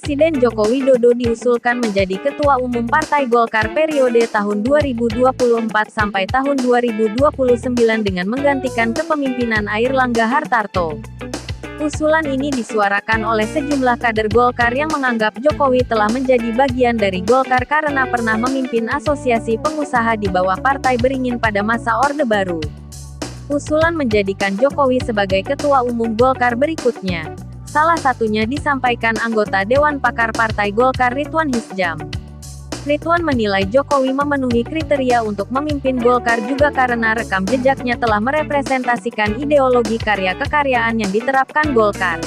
Presiden Joko Widodo diusulkan menjadi Ketua Umum Partai Golkar periode tahun 2024 sampai tahun 2029 dengan menggantikan kepemimpinan Airlangga Hartarto. Usulan ini disuarakan oleh sejumlah kader Golkar yang menganggap Jokowi telah menjadi bagian dari Golkar karena pernah memimpin asosiasi pengusaha di bawah Partai Beringin pada masa Orde Baru. Usulan menjadikan Jokowi sebagai Ketua Umum Golkar berikutnya. Salah satunya disampaikan anggota Dewan Pakar Partai Golkar Ridwan Hisjam. Ridwan menilai Jokowi memenuhi kriteria untuk memimpin Golkar juga karena rekam jejaknya telah merepresentasikan ideologi karya kekaryaan yang diterapkan Golkar.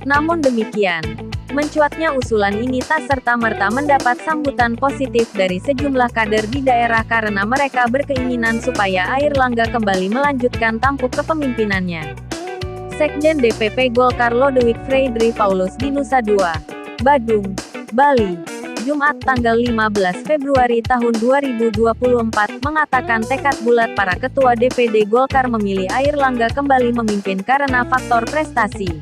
Namun demikian, mencuatnya usulan ini tak serta-merta mendapat sambutan positif dari sejumlah kader di daerah karena mereka berkeinginan supaya Airlangga kembali melanjutkan tampuk kepemimpinannya. Sekjen DPP Golkar Lodewijk Friedrich Paulus di Nusa Dua, Badung, Bali, Jumat tanggal 15 Februari tahun 2024, mengatakan tekad bulat para ketua DPD Golkar memilih Airlangga kembali memimpin karena faktor prestasi.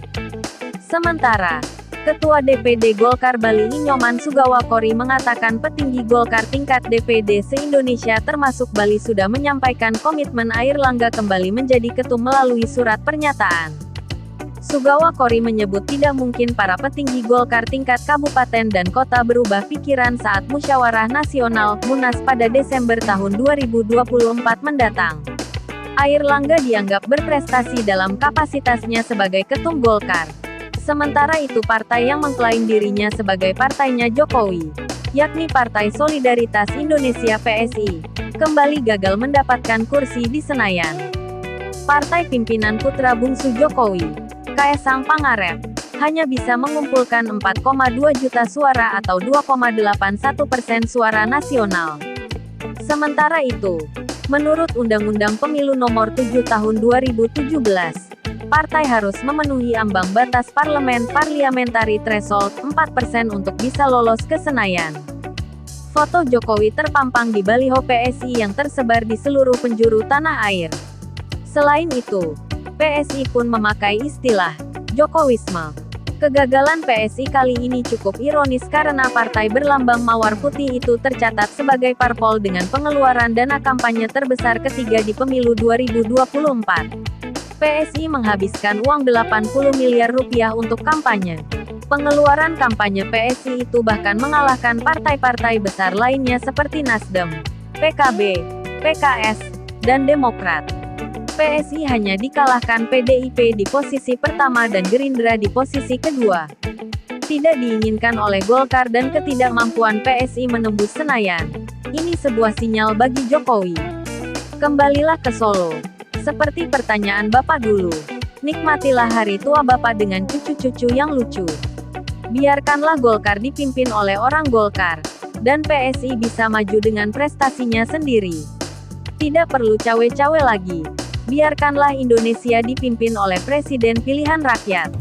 Sementara, Ketua DPD Golkar Bali Nyoman Sugawakori mengatakan petinggi Golkar tingkat DPD se-Indonesia termasuk Bali sudah menyampaikan komitmen Airlangga kembali menjadi ketum melalui surat pernyataan. Sugawakori menyebut tidak mungkin para petinggi Golkar tingkat kabupaten dan kota berubah pikiran saat musyawarah nasional (Munas) pada Desember tahun 2024 mendatang. Airlangga dianggap berprestasi dalam kapasitasnya sebagai ketum Golkar. Sementara itu partai yang mengklaim dirinya sebagai partainya Jokowi, yakni Partai Solidaritas Indonesia (PSI), kembali gagal mendapatkan kursi di Senayan. Partai pimpinan putra bungsu Jokowi, Kaesang Pangarep, hanya bisa mengumpulkan 4,2 juta suara atau 2,81% suara nasional. Sementara itu, menurut Undang-Undang Pemilu Nomor 7 Tahun 2017, partai harus memenuhi ambang batas parliamentary threshold 4% untuk bisa lolos ke Senayan. Foto Jokowi terpampang di baliho PSI yang tersebar di seluruh penjuru tanah air. Selain itu, PSI pun memakai istilah Jokowisme. Kegagalan PSI kali ini cukup ironis karena partai berlambang mawar putih itu tercatat sebagai parpol dengan pengeluaran dana kampanye terbesar ketiga di pemilu 2024. PSI menghabiskan uang 80 miliar rupiah untuk kampanye. Pengeluaran kampanye PSI itu bahkan mengalahkan partai-partai besar lainnya seperti Nasdem, PKB, PKS, dan Demokrat. PSI hanya dikalahkan PDIP di posisi pertama dan Gerindra di posisi kedua. Tidak diinginkan oleh Golkar dan ketidakmampuan PSI menembus Senayan. Ini sebuah sinyal bagi Jokowi. Kembalilah ke Solo. Seperti pertanyaan Bapak dulu. Nikmatilah hari tua Bapak dengan cucu-cucu yang lucu. Biarkanlah Golkar dipimpin oleh orang Golkar. Dan PSI bisa maju dengan prestasinya sendiri. Tidak perlu cawe-cawe lagi. Biarkanlah Indonesia dipimpin oleh presiden pilihan rakyat.